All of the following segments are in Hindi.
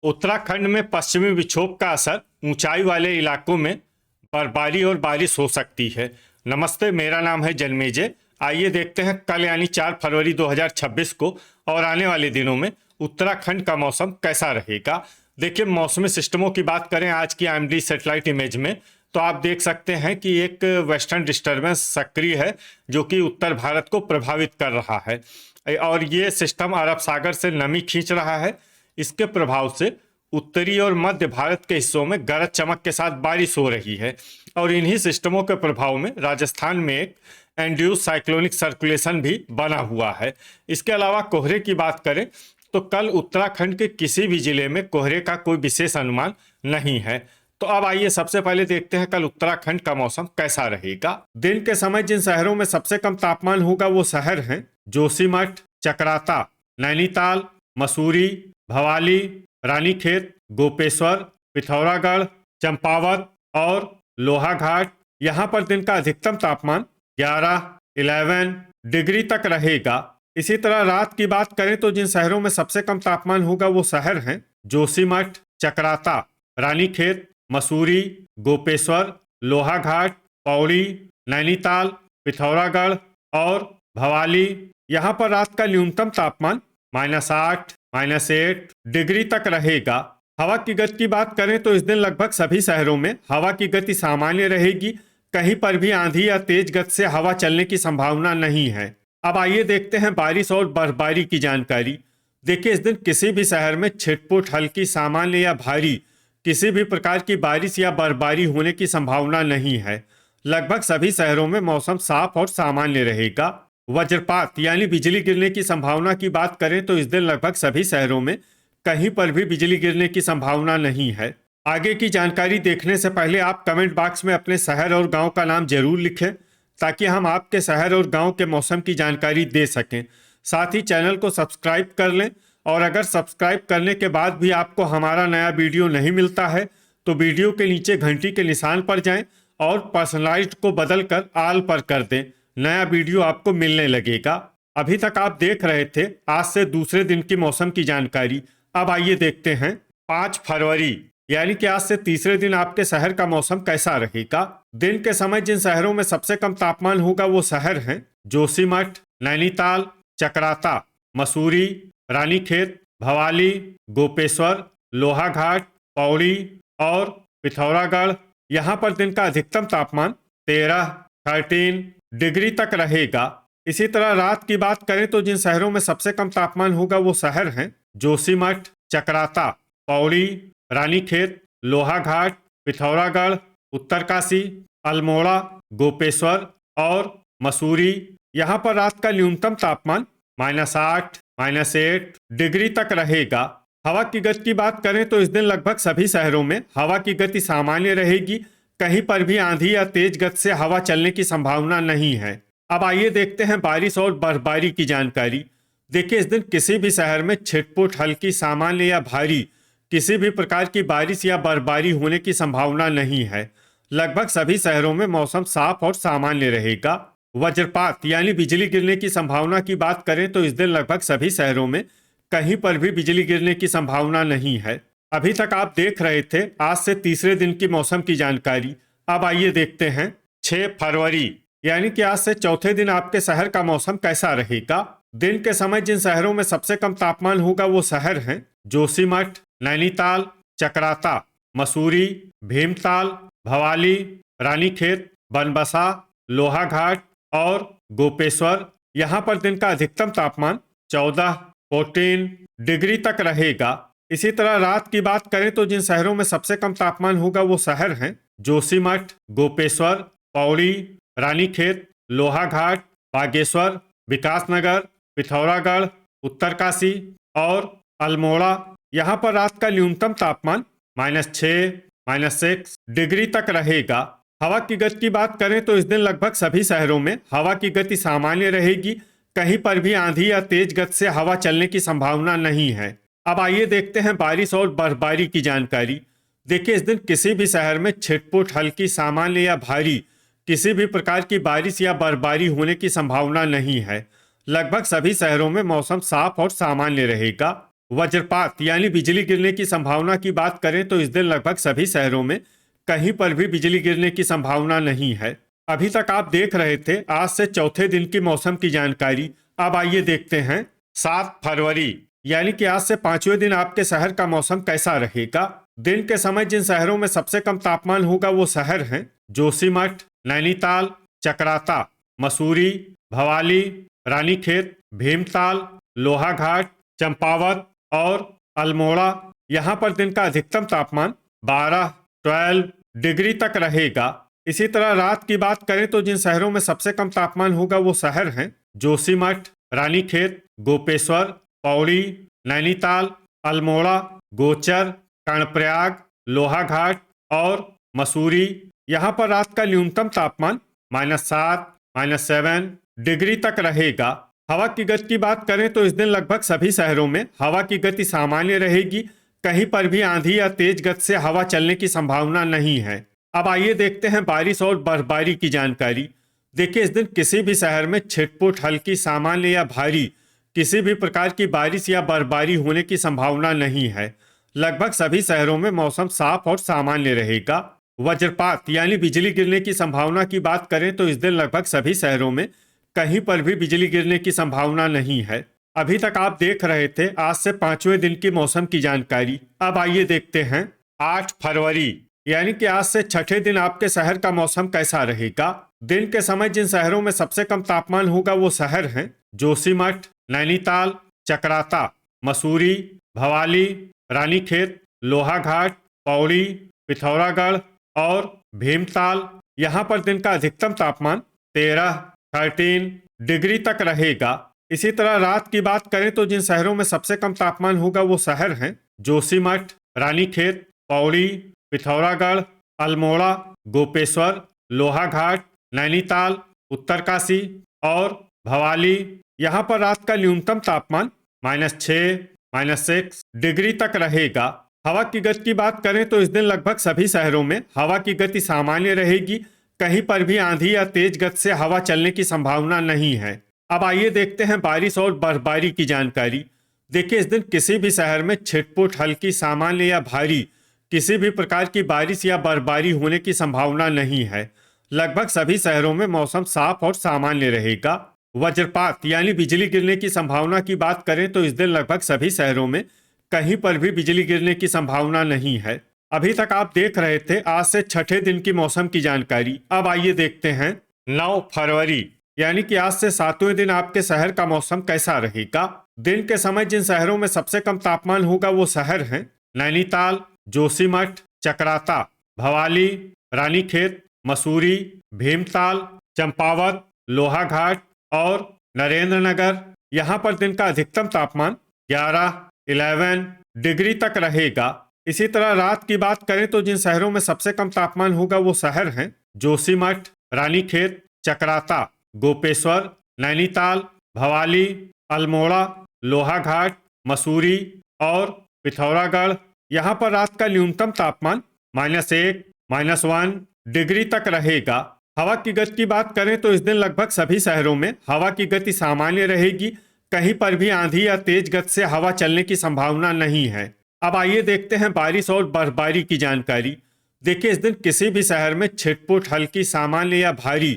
उत्तराखंड में पश्चिमी विक्षोभ का असर ऊंचाई वाले इलाकों में बर्फबारी और बारिश हो सकती है। नमस्ते, मेरा नाम है जन्मेजय। आइए देखते हैं कल यानी 4 फरवरी 2026 को और आने वाले दिनों में उत्तराखंड का मौसम कैसा रहेगा। देखिए, मौसमी सिस्टमों की बात करें आज की IMD सैटेलाइट इमेज में, तो आप देख सकते हैं कि एक वेस्टर्न डिस्टर्बेंस सक्रिय है जो कि उत्तर भारत को प्रभावित कर रहा है और ये सिस्टम अरब सागर से नमी खींच रहा है। इसके प्रभाव से उत्तरी और मध्य भारत के हिस्सों में गरज चमक के साथ बारिश हो रही है और इन्हीं सिस्टमों के प्रभाव में राजस्थान में एक एंड्यूस साइक्लोनिक सर्कुलेशन भी बना हुआ है। इसके अलावा कोहरे की बात करें तो कल उत्तराखंड के किसी भी जिले में कोहरे का कोई विशेष अनुमान नहीं है। तो अब आइए सबसे पहले देखते हैं कल उत्तराखंड का मौसम कैसा रहेगा। दिन के समय जिन शहरों में सबसे कम तापमान होगा वो शहर हैं जोशीमठ, चकराता, नैनीताल, मसूरी, भवाली, रानीखेत, गोपेश्वर, पिथौरागढ़, चंपावत और लोहाघाट। यहाँ पर दिन का अधिकतम तापमान 11 डिग्री तक रहेगा। इसी तरह रात की बात करें तो जिन शहरों में सबसे कम तापमान होगा वो शहर हैं जोशीमठ, चकराता, रानीखेत, मसूरी, गोपेश्वर, लोहाघाट, पौड़ी, नैनीताल, पिथौरागढ़ और भवाली। यहाँ पर रात का न्यूनतम तापमान -8 -8 डिग्री तक रहेगा। हवा की गति की बात करें तो इस दिन लगभग सभी शहरों में हवा की गति सामान्य रहेगी। कहीं पर भी आंधी या तेज गति से हवा चलने की संभावना नहीं है। अब आइए देखते हैं बारिश और बर्फबारी की जानकारी। देखिए, इस दिन किसी भी शहर में छिटपुट, हल्की, सामान्य या भारी किसी भी प्रकार की बारिश या बर्फबारी होने की संभावना नहीं है। लगभग सभी शहरों में मौसम साफ और सामान्य रहेगा। वज्रपात यानी बिजली गिरने की संभावना की बात करें तो इस दिन लगभग सभी शहरों में कहीं पर भी बिजली गिरने की संभावना नहीं है। आगे की जानकारी देखने से पहले आप कमेंट बॉक्स में अपने शहर और गांव का नाम जरूर लिखें ताकि हम आपके शहर और गांव के मौसम की जानकारी दे सकें। साथ ही चैनल को सब्सक्राइब कर लें और अगर सब्सक्राइब करने के बाद भी आपको हमारा नया वीडियो नहीं मिलता है तो वीडियो के नीचे घंटी के निशान पर जाएं और पर्सनलाइज्ड को बदलकर ऑल पर कर दें। नया वीडियो आपको मिलने लगेगा। अभी तक आप देख रहे थे आज से दूसरे दिन की मौसम की जानकारी। अब आइए देखते हैं 5 फरवरी यानी कि आज से तीसरे दिन आपके शहर का मौसम कैसा रहेगा। दिन के समय जिन शहरों में सबसे कम तापमान होगा वो शहर हैं जोशीमठ, नैनीताल, चकराता, मसूरी, रानीखेत, भवाली, गोपेश्वर, लोहाघाट, पौड़ी और पिथौरागढ़। यहाँ पर दिन का अधिकतम तापमान 13 डिग्री तक रहेगा। इसी तरह रात की बात करें तो जिन शहरों में सबसे कम तापमान होगा वो शहर हैं जोशीमठ, चकराता, पौड़ी, रानीखेत, लोहाघाट, पिथौरागढ़, उत्तरकाशी, अल्मोड़ा, गोपेश्वर और मसूरी। यहाँ पर रात का न्यूनतम तापमान -8 -8 डिग्री तक रहेगा। हवा की गति की बात करें तो इस दिन लगभग सभी शहरों में हवा की गति सामान्य रहेगी। कहीं पर भी आंधी या तेज गति से हवा चलने की संभावना नहीं है। अब आइए देखते हैं बारिश और बर्फबारी की जानकारी। देखिए, इस दिन किसी भी शहर में छिटपुट, हल्की, सामान्य या भारी किसी भी प्रकार की बारिश या बर्फबारी होने की संभावना नहीं है। लगभग सभी शहरों में मौसम साफ और सामान्य रहेगा। वज्रपात यानी बिजली गिरने की संभावना की बात करें तो इस दिन लगभग सभी शहरों में कहीं पर भी बिजली गिरने की संभावना नहीं है। अभी तक आप देख रहे थे आज से तीसरे दिन की मौसम की जानकारी। अब आइए देखते हैं 6 फरवरी यानी कि आज से चौथे दिन आपके शहर का मौसम कैसा रहेगा। दिन के समय जिन शहरों में सबसे कम तापमान होगा वो शहर हैं जोशीमठ, नैनीताल, चकराता, मसूरी, भीमताल, भवाली, रानीखेत, बनबसा, लोहाघाट और गोपेश्वर। यहाँ पर दिन का अधिकतम तापमान 14 डिग्री तक रहेगा। इसी तरह रात की बात करें तो जिन शहरों में सबसे कम तापमान होगा वो शहर हैं जोशीमठ, गोपेश्वर, पौड़ी, रानीखेत, लोहाघाट, बागेश्वर, विकासनगर, पिथौरागढ़, उत्तरकाशी और अल्मोड़ा। यहाँ पर रात का न्यूनतम तापमान -6 -6 डिग्री तक रहेगा। हवा की गति की बात करें तो इस दिन लगभग सभी शहरों में हवा की गति सामान्य रहेगी। कहीं पर भी आंधी या तेज गति से हवा चलने की संभावना नहीं है। अब आइए देखते हैं बारिश और बर्फबारी की जानकारी। देखिए, इस दिन किसी भी शहर में छिटपुट, हल्की, सामान्य या भारी किसी भी प्रकार की बारिश या बर्फबारी होने की संभावना नहीं है। लगभग सभी शहरों में मौसम साफ और सामान्य रहेगा। वज्रपात यानी बिजली गिरने की संभावना की बात करें तो इस दिन लगभग सभी शहरों में कहीं पर भी बिजली गिरने की संभावना नहीं है। अभी तक आप देख रहे थे आज से चौथे दिन की मौसम की जानकारी। अब आइए देखते हैं 7 फरवरी यानी कि आज से 5वें दिन आपके शहर का मौसम कैसा रहेगा। दिन के समय जिन शहरों में सबसे कम तापमान होगा वो शहर हैं जोशीमठ, नैनीताल, चकराता, मसूरी, भवाली, रानीखेत, भीमताल, लोहाघाट, चंपावत और अल्मोड़ा। यहाँ पर दिन का अधिकतम तापमान 12 डिग्री तक रहेगा। इसी तरह रात की बात करें तो जिन शहरों में सबसे कम तापमान होगा वो शहर हैं जोशीमठ, रानीखेत, गोपेश्वर, पौड़ी, नैनीताल, अल्मोड़ा, गोचर, कर्णप्रयाग, लोहाघाट और मसूरी। यहाँ पर रात का न्यूनतम तापमान -7, -7 डिग्री तक रहेगा। हवा की गति की बात करें तो इस दिन लगभग सभी शहरों में हवा की गति सामान्य रहेगी। कहीं पर भी आंधी या तेज गति से हवा चलने की संभावना नहीं है। अब आइए देखते हैं बारिश और बर्फबारी की जानकारी। देखिए इस दिन किसी भी शहर में छिटपुट, हल्की, सामान्य या भारी किसी भी प्रकार की बारिश या बर्फबारी होने की संभावना नहीं है। लगभग सभी शहरों में मौसम साफ और सामान्य रहेगा। वज्रपात यानी बिजली गिरने की संभावना की बात करें तो इस दिन लगभग सभी शहरों में कहीं पर भी बिजली गिरने की संभावना नहीं है। अभी तक आप देख रहे थे आज से 5वें दिन की मौसम की जानकारी। अब आइए देखते हैं 8 फरवरी यानी कि आज से छठे दिन आपके शहर का मौसम कैसा रहेगा। दिन के समय जिन शहरों में सबसे कम तापमान होगा वो शहर हैं जोशीमठ, नैनीताल, चकराता, मसूरी, भवाली, रानीखेत, लोहाघाट, पौड़ी, पिथौरागढ़ और भीमताल। यहाँ पर दिन का अधिकतम तापमान 13 डिग्री तक रहेगा। इसी तरह रात की बात करें तो जिन शहरों में सबसे कम तापमान होगा वो शहर हैं जोशीमठ, रानीखेत, पौड़ी, पिथौरागढ़, अल्मोड़ा, गोपेश्वर, लोहाघाट, नैनीताल, उत्तरकाशी और भवाली। यहाँ पर रात का न्यूनतम तापमान -6, -6 डिग्री तक रहेगा। हवा की गति की बात करें तो इस दिन लगभग सभी शहरों में हवा की गति सामान्य रहेगी। कहीं पर भी आंधी या तेज गति से हवा चलने की संभावना नहीं है। अब आइए देखते हैं बारिश और बर्फबारी की जानकारी। देखिए इस दिन किसी भी शहर में छिटपुट, हल्की, सामान्य या भारी किसी भी प्रकार की बारिश या बर्फबारी होने की संभावना नहीं है। लगभग सभी शहरों में मौसम साफ और सामान्य रहेगा। वज्रपात यानी बिजली गिरने की संभावना की बात करें तो इस दिन लगभग सभी शहरों में कहीं पर भी बिजली गिरने की संभावना नहीं है। अभी तक आप देख रहे थे आज से छठे दिन की मौसम की जानकारी। अब आइए देखते हैं 9 फरवरी यानी कि आज से 7वें दिन आपके शहर का मौसम कैसा रहेगा। दिन के समय जिन शहरों में सबसे कम तापमान होगा वो शहर हैं नैनीताल, जोशीमठ, चकराता, भवाली, रानीखेत, मसूरी, भीमताल, चंपावत, लोहाघाट और नरेंद्र नगर। यहाँ पर दिन का अधिकतम तापमान 11 डिग्री तक रहेगा। इसी तरह रात की बात करें तो जिन शहरों में सबसे कम तापमान होगा वो शहर हैं जोशीमठ, रानीखेत, चकराता, गोपेश्वर, नैनीताल, भवाली, अल्मोड़ा, लोहाघाट, मसूरी और पिथौरागढ़। यहाँ पर रात का न्यूनतम तापमान -1, -1 डिग्री तक रहेगा। हवा की गति की बात करें तो इस दिन लगभग सभी शहरों में हवा की गति सामान्य रहेगी। कहीं पर भी आंधी या तेज गति से हवा चलने की संभावना नहीं है। अब आइए देखते हैं बारिश और बर्फबारी की जानकारी। देखिए इस दिन किसी भी शहर में छिटपुट, हल्की, सामान्य या भारी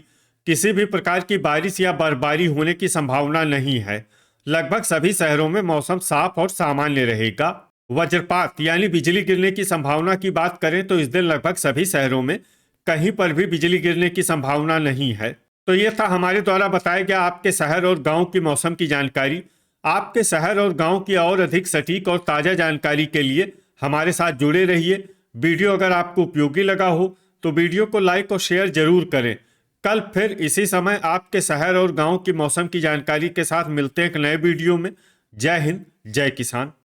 किसी भी प्रकार की बारिश या बर्फबारी होने की संभावना नहीं है। लगभग सभी शहरों में मौसम साफ और सामान्य रहेगा। वज्रपात यानी बिजली गिरने की संभावना की बात करें तो इस दिन लगभग सभी शहरों में कहीं पर भी बिजली गिरने की संभावना नहीं है। तो ये था हमारे द्वारा बताया गया आपके शहर और गांव की मौसम की जानकारी। आपके शहर और गांव की और अधिक सटीक और ताज़ा जानकारी के लिए हमारे साथ जुड़े रहिए। वीडियो अगर आपको उपयोगी लगा हो तो वीडियो को लाइक और शेयर जरूर करें। कल फिर इसी समय आपके शहर और गांव की मौसम की जानकारी के साथ मिलते हैं एक नए वीडियो में। जय हिंद, जय किसान।